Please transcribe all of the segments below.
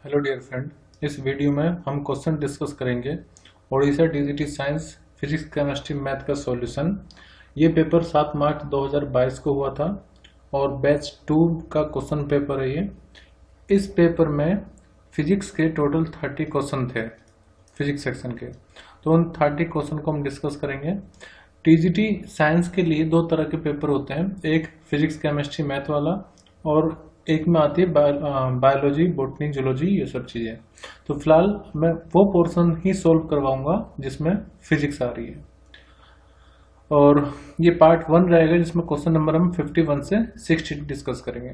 Hello dear friend, इस video में हम क्वेश्चन डिस्कस करेंगे Odisha DGT science physics chemistry math का सॉल्यूशन। ये पेपर 7 मार्च 2022 को हुआ था और बैच 2 का क्वेश्चन पेपर है ये। इस पेपर में फिजिक्स के टोटल 30 क्वेश्चन थे फिजिक्स सेक्शन के, तो उन 30 क्वेश्चन को हम डिस्कस करेंगे। टीजीटी साइंस के लिए दो तरह के पेपर होते हैं, एक फिजिक्स केमिस्ट्री मैथ वाला और एक में आती है बायोलॉजी बॉटनी जूलॉजी ये सब चीजें। तो फिलहाल मैं वो पोर्शन ही सोल्व करवाऊंगा जिसमें फिजिक्स आ रही है, और ये पार्ट 1 रहेगा जिसमें क्वेश्चन नंबर हम 51 से 60 डिस्कस करेंगे।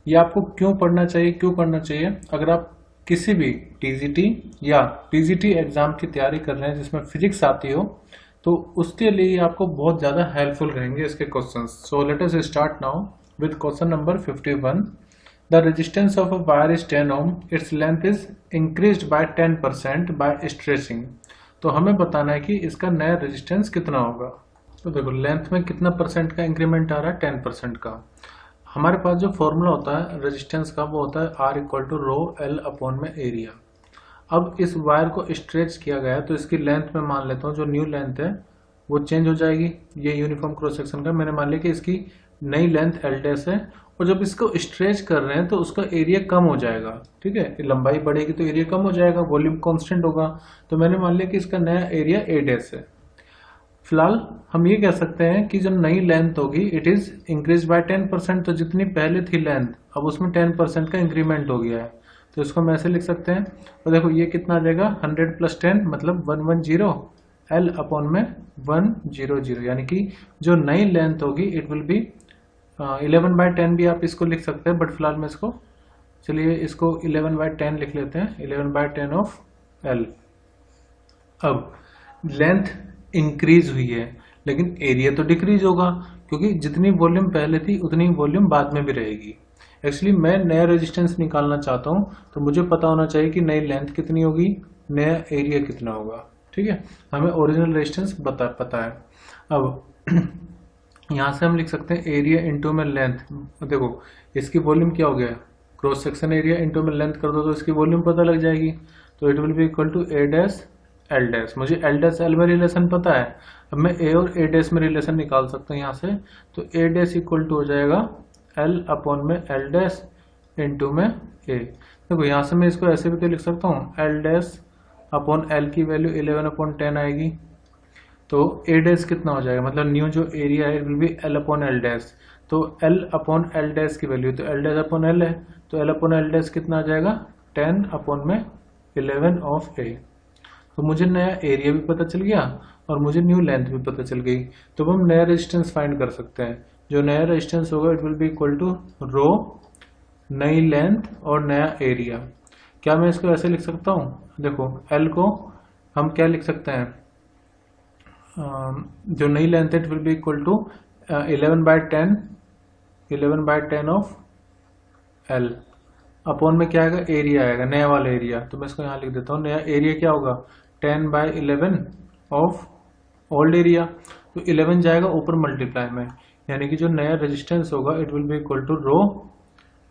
ये आपको क्यों पढ़ना चाहिए, क्यों करना चाहिए? अगर आप किसी भी टीजीटी या पीजीटी एग्जाम की तैयारी कर रहे हैं जिसमें फिजिक्स आती हो, तो उसके लिए आपको बहुत ज्यादा हेल्पफुल रहेंगे इसके questions. So let us start now with question number 51. The resistance of a wire is 10 ohm. Its length is increased by 10% by stretching. तो हमें बताना है कि इसका नया रेजिस्टेंस कितना होगा। तो देखो लेंथ में कितना परसेंट का इंक्रीमेंट आ रहा है, 10% का। हमारे पास जो फॉर्मूला होता है रेजिस्टेंस का वो होता है R equal to rho L upon में एरिया। अब इस वायर को स्ट्रेच किया गया है तो इसकी लेंथ में मान लेता हूँ जो न्यू लेंथ है वो चेंज हो जाएगी। ये यूनिफॉर्म क्रॉस सेक्शन का मैंने मान लिया कि इसकी नई लेंथ एल डैश है, और जब इसको स्ट्रेच कर रहे हैं तो उसका एरिया कम हो जाएगा। ठीक है, लंबाई बढ़ेगी तो एरिया कम हो जाएगा, वॉल्यूम कांस्टेंट होगा। तो मैंने मान लिया कि इसका नया एरिया ए डैश है। फिलहाल हम ये कह सकते हैं कि जो नई लेंथ होगी इट इज इंक्रीज बाय 10%। तो जितनी पहले थी लेंथ अब उसमें 10% का इंक्रीमेंट हो गया है, तो इसको हम ऐसे लिख सकते हैं। तो देखो ये कितना आ जाएगा, 100 + 10 मतलब 110 L अपॉन में 100, यानी कि जो नई लेंथ होगी इट विल बी 11/10 भी आप इसको लिख सकते हैं, बट फिलहाल मैं इसको चलिए इसको 11/10 लिख लेते हैं, 11/10 ऑफ L। अब लेंथ इंक्रीज हुई है लेकिन एरिया तो डिक्रीज होगा, क्योंकि जितनी वॉल्यूम पहले थी उतनी वॉल्यूम बाद में भी रहेगी। एक्चुअली मैं नया रेजिस्टेंस निकालना चाहता हूं तो मुझे पता होना चाहिए कि नई लेंथ कितनी होगी, नया एरिया कितना होगा। ठीक है, हमें ओरिजिनल रेजिस्टेंस पता है। अब यहां से हम लिख सकते हैं एरिया इंटू में लेंथ। देखो इसकी वॉल्यूम क्या हो गया, क्रॉस सेक्शन एरिया इंटू में लेंथ कर दो तो इसकी वॉल्यूम पता लग जाएगी। तो it will be equal to A dash L dash. मुझे एल डैश एल में रिलेशन पता है, अब मैं ए और ए डैश में रिलेशन निकाल सकता हूँ यहाँ से। तो ए डैश इक्वल टू हो जाएगा एल अपॉन में एल डैश इंटू में ए। देखो यहाँ से मैं इसको ऐसे भी तो लिख सकता हूँ, एल डैश अपॉन एल की वैल्यू 11/10 आएगी। तो ए डैश कितना हो जाएगा, मतलब न्यू जो एरिया है will be L upon L dash. तो एल अपॉन एल डैश की वैल्यू तो एल डैश अपॉन एल है, तो एल अपॉन एल डैश कितना आ जाएगा, 10 अपॉन में 11 ऑफ ए। तो मुझे नया एरिया भी पता चल गया और मुझे न्यू लेंथ भी पता चल गई। तो हम नया रेजिस्टेंस फाइंड कर सकते हैं। जो नया रेजिस्टेंस होगा it will be equal to rho नई लेंथ और नया एरिया। क्या मैं इसको ऐसे लिख सकता हूँ, देखो एल को हम क्या लिख सकते हैं, जो नई लेंथ है it will be equal to 11/10 of L upon में क्या आएगा, एरिया आएगा, नया वाला एरिया। तो मैं इसको यहाँ लिख देता हूँ, नया एरिया क्या होगा 10/11 ऑफ ओल्ड एरिया। तो 11 जाएगा ऊपर मल्टीप्लाई में, यानी कि जो नया रेजिस्टेंस होगा it will be equal to rho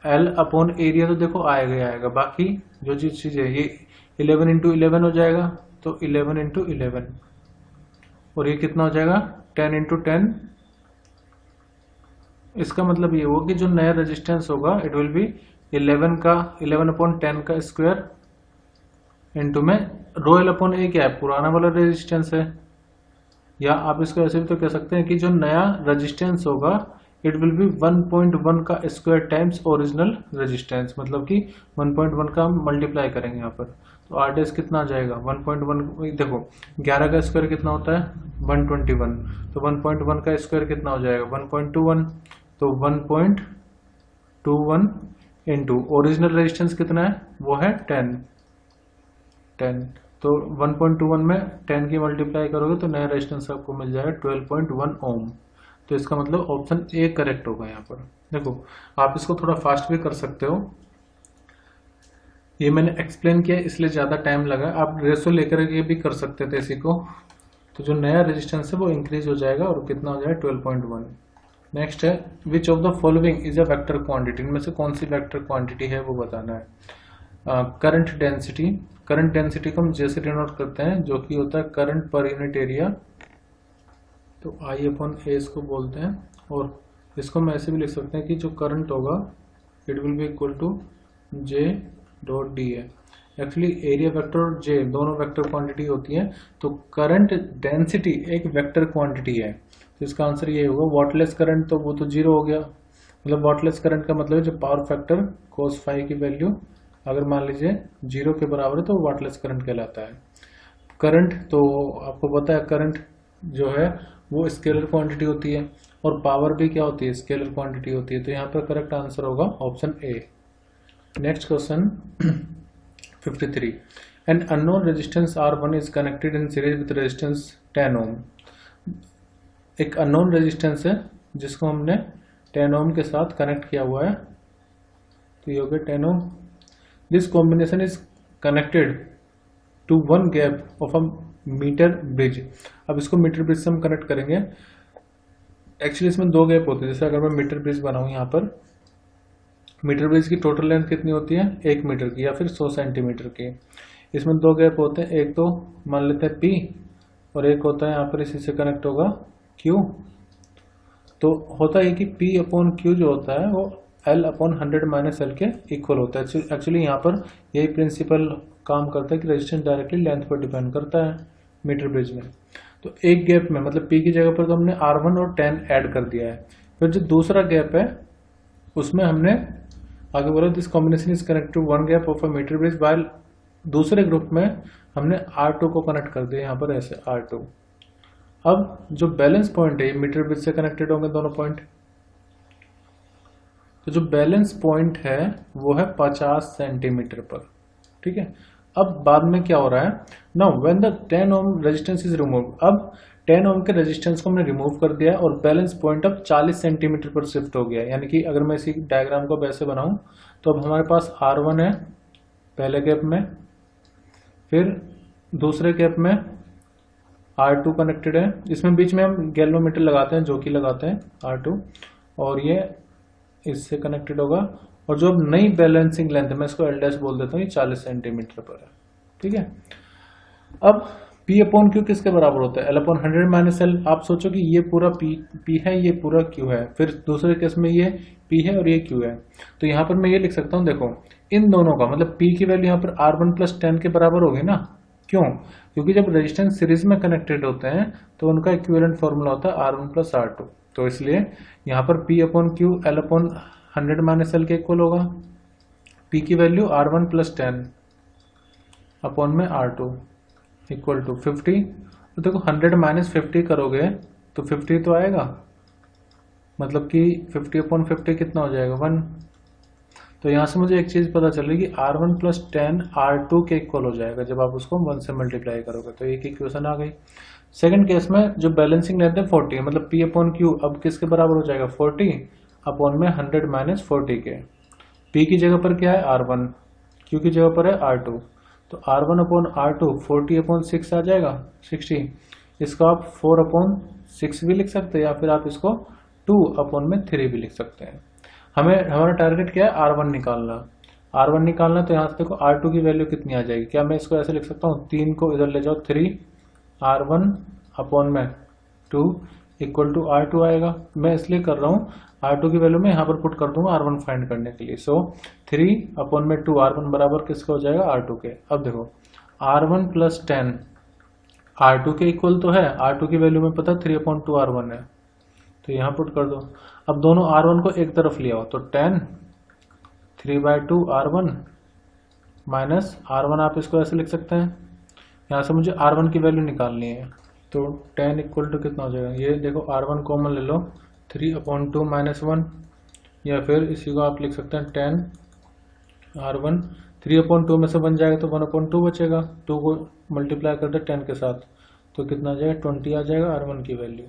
L upon area. तो देखो आएगा ही आएगा, बाकी जो चीज है ये 11 × 11 हो जाएगा, तो 11 × 11, और ये कितना हो जाएगा 10 × 10। इसका मतलब ये होगा कि जो नया रेजिस्टेंस होगा इट विल बी 11/10 का स्क्वायर इंटू में रो एल अपॉन ए क्या है, पुराना वाला रेजिस्टेंस है। या आप इसको ऐसे भी तो कह सकते हैं कि जो नया रेजिस्टेंस होगा इट विल बी 1.1 का स्क्वायर टाइम्स ओरिजिनल रेजिस्टेंस, मतलब कि 1.1 का हम मल्टीप्लाई करेंगे यहाँ पर। तो आर डैश कितना आ जाएगा 1.1, देखो 11 का स्क्वायर कितना होता है 121, तो 1.1 का स्क्वायर कितना हो जाएगा 1.21। तो 1.21 इंटू ओरिजिनल रेजिस्टेंस कितना है वो है 10। तो 1.21 में 10 की मल्टीप्लाई करोगे तो नया रेजिस्टेंस आपको मिल जाएगा 12.1 ओम। तो इसका मतलब ऑप्शन ए करेक्ट होगा यहाँ पर। देखो आप इसको थोड़ा फास्ट भी कर सकते हो, ये मैंने एक्सप्लेन किया इसलिए ज्यादा टाइम लगा, आप रेशो लेकर के भी कर सकते थे इसी को। तो जो नया रेजिस्टेंस है वो इंक्रीज हो जाएगा और कितना हो जाएगा 12.1। नेक्स्ट है which of the following is a vector quantity, इनमें से कौन सी वेक्टर क्वांटिटी है वो बताना है। Current density. करंट डेंसिटी को हम जैसे डिनोट करते हैं, जो कि होता है करंट पर यूनिट एरिया, तो I/A इसको बोलते हैं। और इसको हम ऐसे भी लिख सकते हैं कि जो करंट होगा it will be equal to J.dA। Actually area vector और J दोनों वेक्टर क्वांटिटी होती है, तो करंट डेंसिटी एक वेक्टर क्वांटिटी है, तो इसका आंसर ये होगा। वाटलेस करंट तो वो तो जीरो हो गया, मतलब वाटलेस करंट का मतलब है जो पावर फैक्टर cos फाई की वैल्यू अगर मान लीजिए जीरो के बराबर है तो वाटलेस करंट कहलाता है। करंट तो आपको पता है करंट जो है वो स्केलर क्वांटिटी होती है, और पावर भी क्या होती है, स्केलर क्वांटिटी होती है। तो यहाँ पर करेक्ट आंसर होगा option A. Next question 53। An unknown resistance R1 is connected in series with resistance 10 ओम। एक अननोन रेजिस्टेंस है जिसको हमने 10 ओम के साथ कनेक्ट किया हुआ है, तो ये हो गया 10 ohm. This combination is connected to one gap of a metre bridge. अब इसको मीटर ब्रिज से हम कनेक्ट करेंगे। एक्चुअली इसमें दो गैप होते हैं। जैसे अगर मैं मीटर ब्रिज बनाऊं, यहाँ पर मीटर ब्रिज की टोटल लेंथ कितनी होती है, 1 मीटर की या फिर 100 सेंटीमीटर की। इसमें दो गैप होते हैं, एक तो मान लेते हैं P और एक होता है यहाँ पर इसी से कनेक्ट होगा Q। तो होता है कि P/Q जो होता है वो L/100 - L के इक्वल होता है। एक्चुअली यहाँ पर यही प्रिंसिपल काम करता है कि रेजिस्टेंस डायरेक्टली लेंथ पर डिपेंड करता है मीटर ब्रिज में। तो एक गैप में मतलब P की जगह पर तो हमने R1 और 10 ऐड कर दिया है। फिर जो दूसरा गैप है उसमें हमने आगे बोला this combination is connect to one gap of a metre bridge, while दूसरे ग्रुप में हमने R2 को कनेक्ट कर दिया यहाँ पर ऐसे R2। अब जो बैलेंस पॉइंट है मीटर ब्रिज से कनेक्टेड होंगे दोनों पॉइंट, तो जो बैलेंस पॉइंट है वो है 50 सेंटीमीटर पर, ठीक है। अब बाद में क्या हो रहा है, now when the 10 ohm resistance is remove. अब 10 ओम के रेजिस्टेंस को हमने रिमूव कर दिया है और बैलेंस पॉइंट अब 40 सेंटीमीटर पर शिफ्ट हो गया है। यानी कि अगर मैं इसी डायग्राम को वैसे बनाऊं तो अब हमारे पास R1 है पहले गैप में, फिर दूसरे गैप में R2 कनेक्टेड है। इसमें बीच में हम गैल्वेनोमीटर लगाते हैं, जो कि लगाते हैं R2, और ये इससे कनेक्टेड होगा। और जो नई बैलेंसिंग लेंथ है मैं इसको L' बोल देता हूँ, ये 40 सेंटीमीटर पर है, ठीक है। अब P/Q किसके बराबर होता है, L/100 - L। आप सोचो कि ये पूरा P है, ये पूरा Q है, फिर दूसरे केस में ये P है और ये Q है। तो यहाँ पर मैं ये लिख सकता हूँ, देखो इन दोनों का मतलब P की वैल्यू यहाँ पर R1 + 10 के बराबर होगी ना। क्यों, क्योंकि जब रेजिस्टेंस सीरीज में कनेक्टेड होते हैं तो उनका इक्विवेलेंट फॉर्मूला होता है R1 + R2। तो इसलिए यहाँ पर P/Q L/100 - L के इक्वल होगा। P की वैल्यू R1 + 10 अपॉन में R2 इक्वल टू 50। तो देखो 100 - 50 करोगे तो 50 तो आएगा, मतलब कि 50/50 कितना हो जाएगा, 1। तो यहाँ से मुझे एक चीज पता चल रही है कि R1 + 10 R2 के इक्वल हो जाएगा जब आप उसको 1 से मल्टीप्लाई करोगे। तो एक इक्वेशन आ गई। सेकंड केस में जो बैलेंसिंग लेंथ है 40, मतलब P/Q अब किसके बराबर हो जाएगा, 40 अपॉन में 100 - 40 के। P की जगह पर क्या है R1, Q की जगह पर है R2, तो R1/R2 40/6 आ जाएगा 60। इसको आप 4/6 भी लिख सकते हैं या फिर आप इसको 2/3 भी लिख सकते हैं। हमारा टारगेट क्या है, R1 निकालना। R1 निकालना, तो यहाँ से देखो R2 की वैल्यू कितनी आ जाएगी। क्या मैं इसको ऐसे लिख सकता हूँ, 3 को इधर ले जाओ 3 R1/2 इक्वल टू R2 आएगा। मैं इसलिए कर रहा हूँ R2 की वैल्यू मैं यहाँ पर पुट कर दूंगा R1 फाइंड करने के लिए। सो 3/2 R1 बराबर किसका हो जाएगा, R2 के। अब देखो R1 + 10 R2 के इक्वल तो है, R2 की वैल्यू में पता 3/2 R1 है, तो यहाँ पुट कर दो। अब दोनों R1 को एक तरफ लिया हो तो 10 3/2 R1 माइनस R1, आप इसको ऐसे लिख सकते हैं। यहाँ से मुझे R1 की वैल्यू निकालनी है, तो 10 इक्वल टू कितना हो जाएगा, ये देखो R1 कॉमन ले लो 3/2 - 1, या फिर इसी को आप लिख सकते हैं 10 R1 3/2 में से 1 जाएगा तो 1/2 बचेगा। 2 को मल्टीप्लाई कर दे 10 के साथ तो कितना आ जाएगा, 20 आ जाएगा R1 की वैल्यू।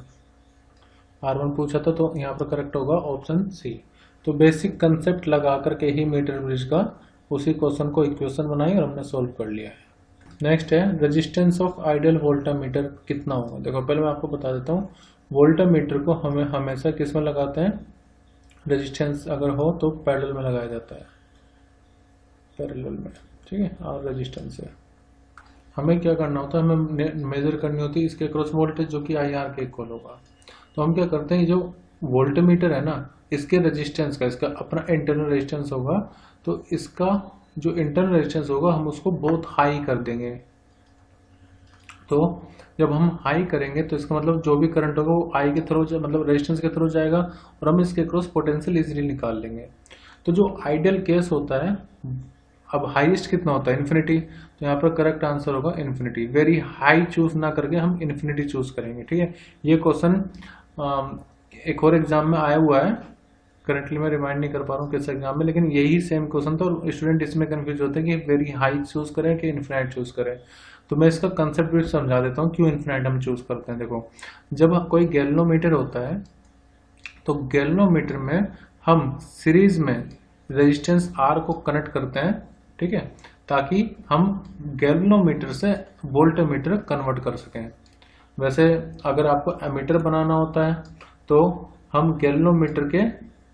R1 पूछा था तो यहाँ पर करेक्ट होगा ऑप्शन सी। तो बेसिक कंसेप्ट लगा करके ही मीटर ब्रिज का उसी क्वेश्चन को इक्वेशन बनाई और हमने सोल्व कर लिया है। नेक्स्ट है रेजिस्टेंस ऑफ आइडियल वोल्टामीटर कितना होगा। देखो पहले मैं आपको बता देता हूँ, वोल्टामीटर को हमें हमेशा किस में लगाते हैं, रेजिस्टेंस अगर हो तो पैरेलल में लगाया जाता है, पैरेलल में। ठीक है, आर रेजिस्टेंस है। हमें क्या करना होता है, हमें मेजर करनी होती है इसके क्रॉस वोल्टेज जो कि आई आर के इक्वल होगा। तो हम क्या करते हैं, जो वोल्टमीटर है ना, इसके रेजिस्टेंस का, इसका अपना इंटरनल रेजिस्टेंस होगा, तो इसका जो इंटरनल रेजिस्टेंस होगा हम उसको बहुत हाई कर देंगे। तो जब हम हाई करेंगे तो इसका मतलब जो भी करंट होगा वो आई के थ्रू, मतलब रेजिस्टेंस के थ्रू जाएगा और हम इसके क्रॉस पोटेंशियल इजीली निकाल लेंगे। तो जो आइडियल केस होता है, अब हाईएस्ट कितना होता है, इन्फिनिटी, तो यहाँ पर करेक्ट आंसर होगा इन्फिनिटी। वेरी हाई चूज ना करके हम इन्फिनिटी चूज करेंगे। ठीक है, ये क्वेश्चन एक और एग्जाम में आया हुआ है, करंटली मैं रिमाइंड नहीं कर पा रहा हूँ किस एग्जाम में, लेकिन यही सेम क्वेश्चन था और स्टूडेंट इसमें कंफ्यूज होते हैं कि वेरी हाई चूज करें कि इन्फिनाइट चूज करें। तो मैं इसका कंसेप्ट भी समझा देता हूँ क्यों इन्फिनाइट हम चूज करते हैं। देखो, जब कोई गैल्वेनोमीटर होता है तो गैल्वेनोमीटर में हम सीरीज में रेजिस्टेंस आर को कनेक्ट करते हैं, ठीक है, ताकि हम गैल्वेनोमीटर से वोल्टमीटर कन्वर्ट कर सकें। वैसे अगर आपको एमीटर बनाना होता है तो हम गैल्वेनोमीटर के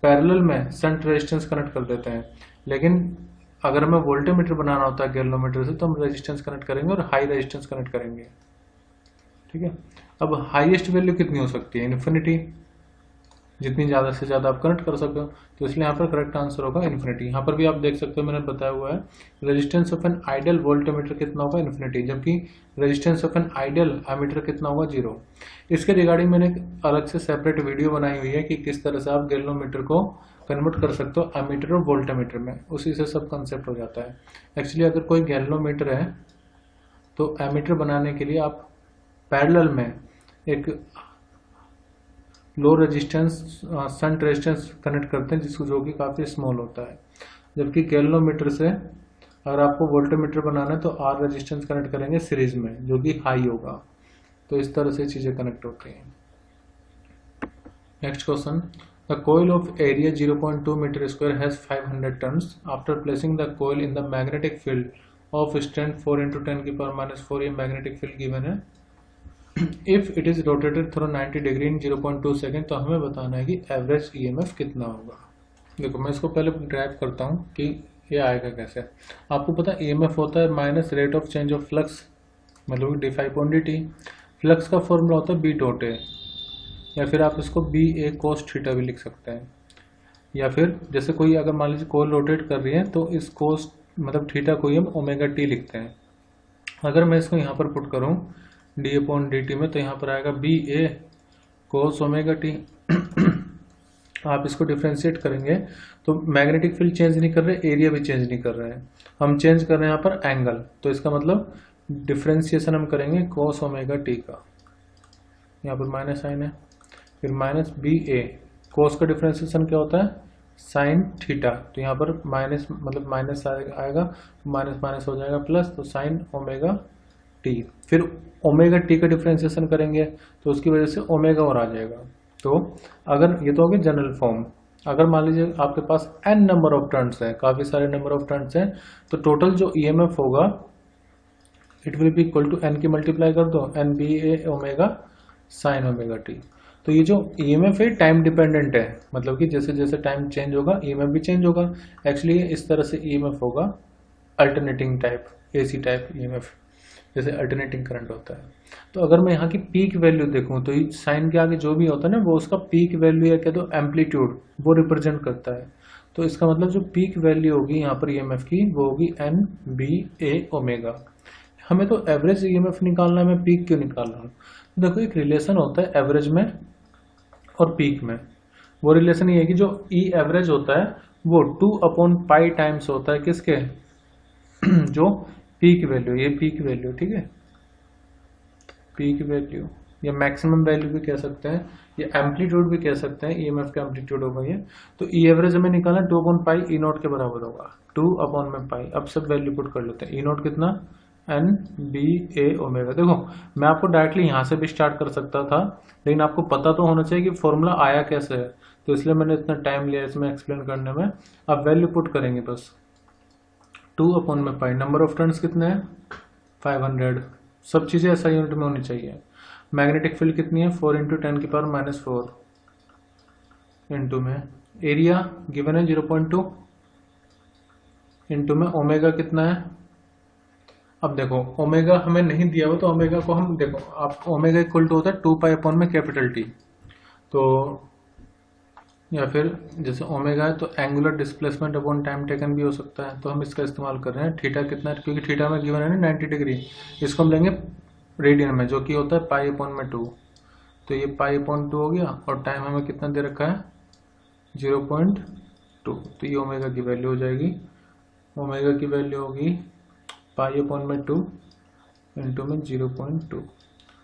पैरेलल में शंट रेजिस्टेंस कनेक्ट कर देते हैं, लेकिन अगर हमें वोल्टमीटर बनाना होता है गैल्वेनोमीटर से तो हम रेजिस्टेंस कनेक्ट करेंगे और हाई रेजिस्टेंस कनेक्ट करेंगे। ठीक है, अब हाईएस्ट वैल्यू कितनी हो सकती है, इन्फिनिटी, जितनी ज्यादा से ज्यादा आप कनेक्ट कर सको, तो इसलिए यहाँ पर करेक्ट आंसर होगा इन्फिनिटी। यहाँ पर भी आप देख सकते हो मैंने बताया हुआ है, resistance of an ideal voltmeter कितना होगा, इन्फिनिटी, जबकि resistance of an ideal ammeter कितना होगा, 0। इसके रिगार्डिंग मैंने एक अलग से सेपरेट वीडियो बनाई हुई है कि किस तरह से आप गैल्वेनोमीटर को कन्वर्ट कर सकते हो एमीटर और वोल्टमीटर में, उसी से सब कंसेप्ट हो जाता है। एक्चुअली अगर कोई गैल्वेनोमीटर है तो एमीटर बनाने के लिए आप पैरेलल में एक low resistance shunt resistance connect करते हैं, जिसको जो कि काफी स्मॉल होता है, जबकि गैल्वेनोमीटर से अगर आपको वोल्टमीटर बनाना है तो आर रेजिस्टेंस कनेक्ट करेंगे सीरीज में, जो कि हाई होगा। तो इस तरह से चीजें कनेक्ट होती हैं। Next question, the coil of area 0.2 meter square has 500 turns. After placing the coil in the magnetic field of strength 4 into 10 की power minus 4 ये magnetic field given है। If it is rotated through 90 degree in 0.2 second, तो हमें बताना है कि average EMF कितना होगा। देखो मैं इसको पहले ड्राइव करता हूँ कि ये आएगा कैसे। आपको पता है EMF होता है minus rate of change of flux, मतलब d∅dt। फ्लक्स का फॉर्मूला होता है B डॉट A, या फिर आप इसको BA cos थीटा भी लिख सकते हैं। या फिर जैसे कोई अगर मान लीजिए कोल रोटेट कर रही है तो इस कोस मतलब थीटा को ही हम ओमेगा टी लिखते हैं। अगर मैं इसको यहाँ पर पुट करूँ d/dt में, तो यहाँ पर आएगा BA cos ओमेगा टी। आप इसको डिफ्रेंशिएट करेंगे तो मैग्नेटिक फील्ड चेंज नहीं कर रहे, एरिया भी चेंज नहीं कर रहे हैं, हम चेंज कर रहे हैं यहाँ पर एंगल। तो इसका मतलब डिफ्रेंशिएशन हम करेंगे cos ओमेगा टी का, यहाँ पर माइनस साइन है, फिर माइनस BA कोस का डिफरेंशिएशन क्या होता है, साइन थीटा। तो यहाँ पर माइनस मतलब माइनस आएगा, माइनस माइनस हो जाएगा प्लस, तो साइन ओमेगा टी। फिर ओमेगा टी का डिफरेंशिएशन करेंगे तो उसकी वजह से ओमेगा और आ जाएगा। तो अगर ये तो हो गया जनरल फॉर्म। अगर मान लीजिए आपके पास n नंबर ऑफ टर्न्स है, काफी सारे नंबर ऑफ टर्न्स हैं, तो टोटल जो EMF होगा it will be equal to n की मल्टीप्लाई कर दो, NBA omega sine omega T. तो ये जो EMF है टाइम डिपेंडेंट है, मतलब कि जैसे जैसे टाइम चेंज होगा EMF भी चेंज होगा। एक्चुअली इस तरह से EMF होगा alternating type, AC type EMF, जैसे अल्टरनेटिंग करंट होता है। तो अगर मैं यहाँ की पीक वैल्यू देखूँ तो साइन के आगे जो भी होता है ना, वो उसका पीक वैल्यू या कह दो एम्पलीट्यूड, वो रिप्रेजेंट करता है। तो इसका मतलब जो पीक वैल्यू होगी यहाँ पर EMF की, वो होगी NBA ओमेगा। हमें तो एवरेज EMF निकालना है, मैं पीक क्यों निकाल रहा हूँ। देखो एक रिलेशन होता है एवरेज में और पीक में। वो रिलेशन ये है कि जो E एवरेज होता है वो 2/पाई टाइम्स होता है किसके, जो पीक वैल्यू, ये पीक वैल्यू, ठीक है, पीक वैल्यू या मैक्सिमम वैल्यू भी कह सकते हैं, या एम्पलीट्यूड भी कह सकते हैं, EMF का एम्पलीट्यूड होगा ये। तो E एवरेज हमें निकालना 2/पाई E नॉट के बराबर होगा, 2/पाई। अब सब वैल्यू पुट कर लेते हैं। E नॉट कितना, NBA ओमेगा। देखो मैं आपको डायरेक्टली यहाँ से भी स्टार्ट कर सकता था, लेकिन आपको पता तो होना चाहिए कि फॉर्मूला आया कैसे है, तो इसलिए मैंने इतना टाइम लिया इसमें एक्सप्लेन करने में। अब वैल्यू पुट करेंगे बस, 2/पाई। नंबर ऑफ टर्न्स कितने हैं, 500। सब चीजें ऐसा यूनिट में होनी चाहिए। मैग्नेटिक फील्ड कितनी है, 4 × 10⁻⁻⁴ इंटू में एरिया गिवन है 0.2, इंटू में ओमेगा कितना है अब देखो ओमेगा हमें नहीं दिया हुआ, तो ओमेगा को हम देखो, आप ओमेगा इक्वल टू होता है 2 पाई अपॉन में कैपिटल टी, तो या फिर जैसे ओमेगा है तो angular displacement upon time taken भी हो सकता है, तो हम इसका इस्तेमाल कर रहे हैं। थीटा कितना है, क्योंकि थीटा में गिवन है ना 90 डिग्री, इसको हम लेंगे रेडियन में, जो कि होता है पाई अपॉन में 2, तो ये पाई अपॉन 2 हो गया, और टाइम हमें कितना दे रखा है 0.2, तो ये ओमेगा की वैल्यू हो जाएगी। ओमेगा की वैल्यू होगी पाई अपॉन में 2 इंटू में 0.2।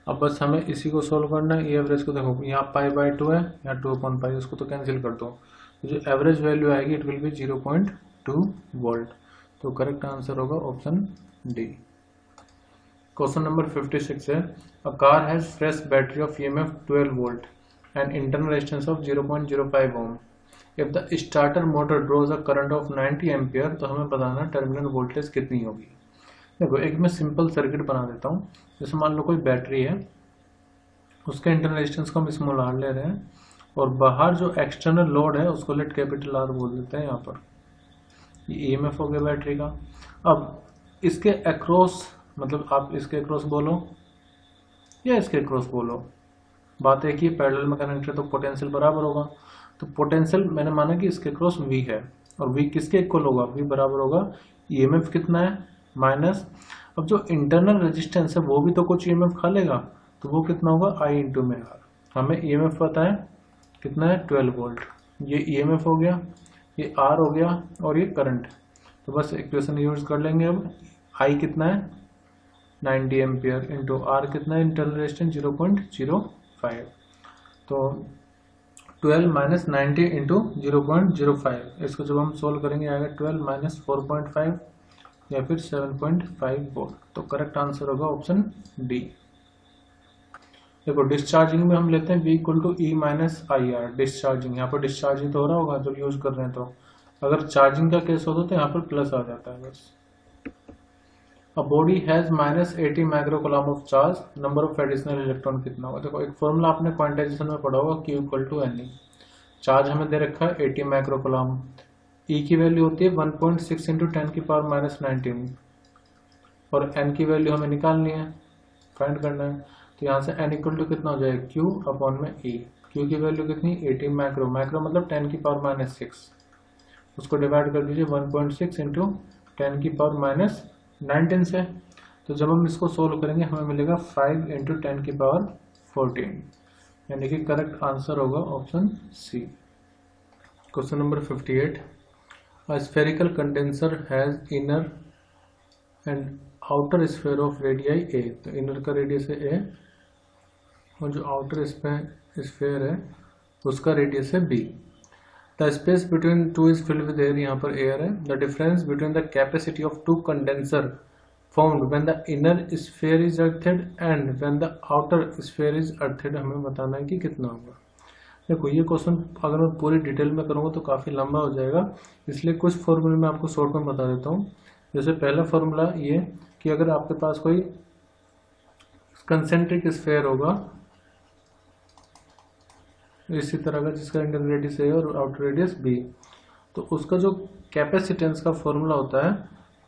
अब बस हमें इसी को सोल्व करना है। ये एवरेज को देखो, यहाँ पाई बाय 2 है, यहाँ 2 अपॉन पाई, उसको तो कैंसिल कर दो, तो जो एवरेज वैल्यू आएगी इट विल बी 0.2 वोल्ट। तो करेक्ट आंसर होगा ऑप्शन डी। क्वेश्चन नंबर 56 है, a car has fresh battery of EMF 12 volt and internal resistance of 0.05 ohm. If the starter motor draws a current of 90 ampere, तो हमें बताना terminal voltage कितनी होगी। देखो एक मैं सिंपल सर्किट बना देता हूँ। जैसे मान लो कोई बैटरी है, उसके इंटरनल रेजिस्टेंस को हम स्मॉल आर ले रहे हैं, और बाहर जो एक्सटर्नल लोड है उसको लेट कैपिटल आर बोल देते हैं। यहाँ पर ये ईएमएफ हो गया बैटरी का। अब इसके अक्रॉस, मतलब आप इसके अक्रॉस बोलो या इसके अक्रॉस बोलो, बात है कि पैरेलल में कनेक्ट है तो पोटेंशियल बराबर होगा। तो पोटेंशियल मैंने माना कि इसके अक्रॉस V है, और V किसके इक्वल होगा, V बराबर होगा ईएमएफ कितना है माइनस, अब जो इंटरनल रेजिस्टेंस है वो भी तो कुछ ईएमएफ खा लेगा, तो वो कितना होगा I इंटू में आर। हमें ईएमएफ पता है कितना है 12 वोल्ट, ये ईएमएफ हो गया, ये आर हो गया, और ये करंट। तो बस इक्वेशन यूज कर लेंगे। अब I कितना है 90 एम्पियर इंटू आर कितना है इंटरनल रेजिस्टेंस 0.05, तो 12 माइनस 90 इंटू 0.05, इसको जब हम सोल्व करेंगे आएगा 12 माइनस 4.5 या फिर 7.5 वोल्ट। तो करेक्ट आंसर होगा ऑप्शन डी। देखो डिस्चार्जिंग में हम लेते हैं V equal to E minus I R. Discharging, यहाँ पर डिस्चार्जिंग तो हो रहा होगा जब यूज कर रहे हैं, तो अगर चार्जिंग का केस होता तो यहाँ पर प्लस आ जाता है बस। A body has minus 80 microcoulomb of charge, number of additional electron कितना होगा। देखो एक फॉर्मूला आपने क्वांटाइजेशन में पढ़ा होगा, Q equal to N. Charge हमें दे रखा है 80 माइक्रोकूलम, E की वैल्यू होती है 1.6 इंटू 10 की पावर माइनस 19, और N की वैल्यू हमें निकालनी है, फाइंड करना है। तो यहाँ से N इक्वल टू कितना हो जाएगा Q अपॉन में E। Q की वैल्यू कितनी 80 माइक्रो, माइक्रो मतलब 10 की पावर माइनस 6, उसको डिवाइड कर दीजिए 1.6 इंटू 10 की पावर माइनस 19 से। तो जब हम इसको सोल्व करेंगे हमें मिलेगा 5 इंटू 10 की पावर 14, यानी कि करेक्ट आंसर होगा option C. Question number 58, a spherical condenser has inner and outer sphere of radii a। तो इनर का रेडियस है a, और जो आउटर स्फेयर है उसका रेडियस है b। The space between two is filled with air, यहाँ पर एयर है। The difference between the capacity of two condenser found when the inner sphere is earthed and when the outer sphere is earthed, हमें बताना है कि कितना होगा। देखो ये क्वेश्चन अगर मैं पूरी डिटेल में करूँगा तो काफ़ी लंबा हो जाएगा, इसलिए कुछ फॉर्मूले मैं आपको शॉर्ट में बता देता हूँ। जैसे पहला फॉर्मूला ये कि अगर आपके पास कोई कंसेंट्रिक स्फेयर होगा इसी तरह का, जिसका इंटरनल रेडियस ए और आउटर रेडियस बी, तो उसका जो कैपेसिटेंस का फॉर्मूला होता है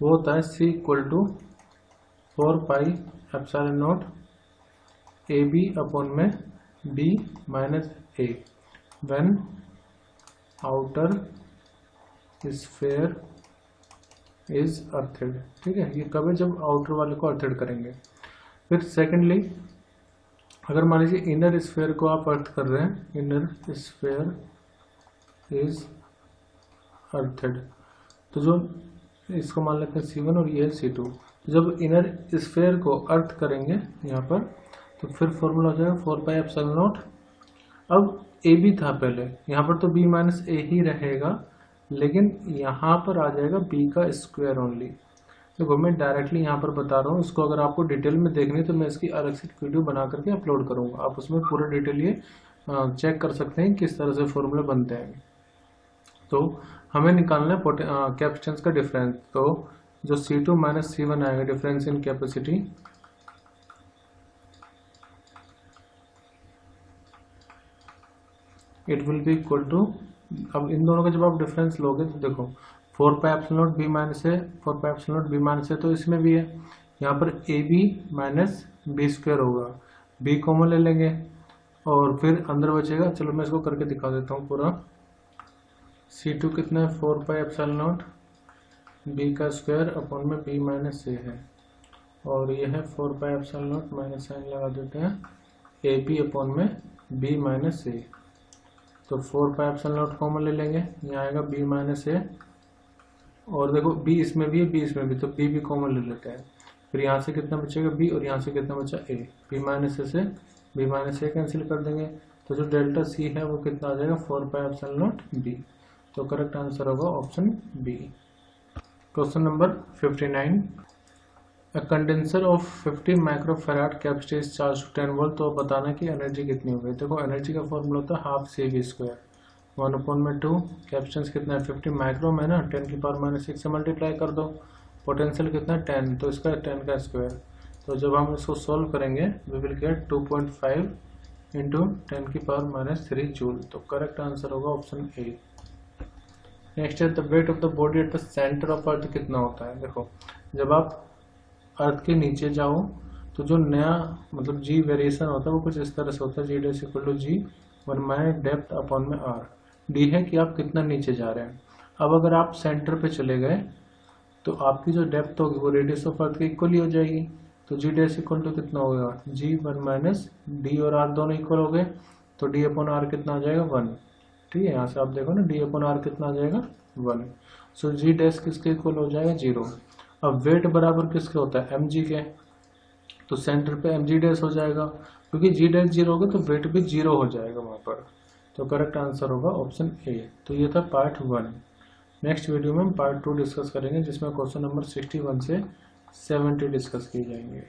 वो होता है C equal to 4 pi epsilon naught A B upon में B minus A when outer sphere is earthed। ठीक है, ये कब है, जब आउटर वाले को अर्थेड करेंगे। फिर सेकेंडली अगर मान लीजिए इनर स्फेयर को आप अर्थ कर रहे हैं, इनर स्फेयर इज अर्थेड, तो जो इसको मान लेते हैं C1 और ये है C2। जब इनर स्फेयर को अर्थ करेंगे यहाँ पर, तो फिर फॉर्मूला हो जाएगा 4 पाई एप्सिलॉन नॉट। अब ए बी था पहले, यहाँ पर तो b माइनस ए ही रहेगा, लेकिन यहाँ पर आ जाएगा b का स्क्वायर ओनली। देखो मैं डायरेक्टली यहाँ पर बता रहा हूँ, इसको अगर आपको डिटेल में देखनी है तो मैं इसकी अलग से वीडियो बना करके अपलोड करूँगा, आप उसमें पूरा डिटेल ये चेक कर सकते हैं किस तरह से फॉर्मूले बनते हैं। तो हमें निकालना है कैपेसिटेंस का डिफरेंस, तो जो C2 माइनस C1 आएगा difference in capacity, it will be equal to, अब इन दोनों का जब आप डिफरेंस लोगे तो देखो 4 pi epsilon naught B minus है, 4 pi epsilon naught B minus है, तो इसमें भी है, यहाँ पर A B minus B square होगा, बी कॉमन ले लेंगे और फिर अंदर बचेगा, चलो मैं इसको करके दिखा देता हूँ पूरा। C2 कितना है 4 पाई एप्सिलॉन नॉट बी का स्क्वायर अपॉन में बी माइनस ए है, और ये है 4 pi epsilon naught minus sign लगा देते हैं ए बी अपॉन में बी माइनस ए। तो 4 पाई एप्सिलॉन नॉट कॉमन ले लेंगे, यहाँ आएगा बी माइनस ए, और देखो बी इसमें भी है बी इसमें भी, तो बी भी कॉमन ले लेते हैं। फिर यहाँ से कितना बचेगा बी और यहाँ से कितना बचा ए, बी माइनस ए से बी माइनस ए कैंसिल कर देंगे, तो जो डेल्टा सी है वो कितना आ जाएगा 4 पाई एप्सिलॉन नॉट बी। तो करेक्ट आंसर होगा option B. Question number 59, a condenser of 50 microfarad capacity is charge to 10 volt. तो बताना कि एनर्जी कितनी होगी। देखो एनर्जी का फॉर्मूला होता है half C V square, 1/2, capacitance कितना है 50 माइक्रो में ना 10 की पावर माइनस 6 से मल्टीप्लाई कर दो, पोटेंशियल कितना है 10, तो इसका 10 का स्क्वायर। तो जब हम इसको सोल्व करेंगे वी विल गेट 2.5 इंटू 10 की पावर माइनस 3 जूल। तो करेक्ट आंसर होगा ऑप्शन ए। नेक्स्ट है the weight of the body at the centre of earth कितना होता है। देखो जब आप अर्थ के नीचे जाओ तो जो नया मतलब जी वेरिएशन होता है वो कुछ इस तरह से होता है, g dash equal to g 1 minus depth upon में आर। डी है कि आप कितना नीचे जा रहे हैं। अब अगर आप सेंटर पे चले गए तो आपकी जो डेप्थ होगी वो रेडियस ऑफ अर्थ के इक्वल ही हो जाएगी। तो जी डैश इक्वल टू कितना होगा जी 1 माइनस डी, और आर दोनों इक्वल हो गए तो डी अपॉन आर कितना आ जाएगा 1। ठीक है, यहाँ से आप देखो ना डी अपॉन आर कितना आ जाएगा 1। सो जी डैश किसके इक्वल हो जाएगा 0। अब वेट बराबर किसके होता है एम जी के, तो सेंटर पे एम जी डैश हो जाएगा, क्योंकि जी डैश 0 होगा तो वेट भी 0 हो जाएगा वहाँ पर। तो करेक्ट आंसर होगा ऑप्शन ए। तो ये था पार्ट 1। नेक्स्ट वीडियो में हम पार्ट 2 डिस्कस करेंगे जिसमें क्वेश्चन नंबर 61 से 70 डिस्कस किए जाएंगे।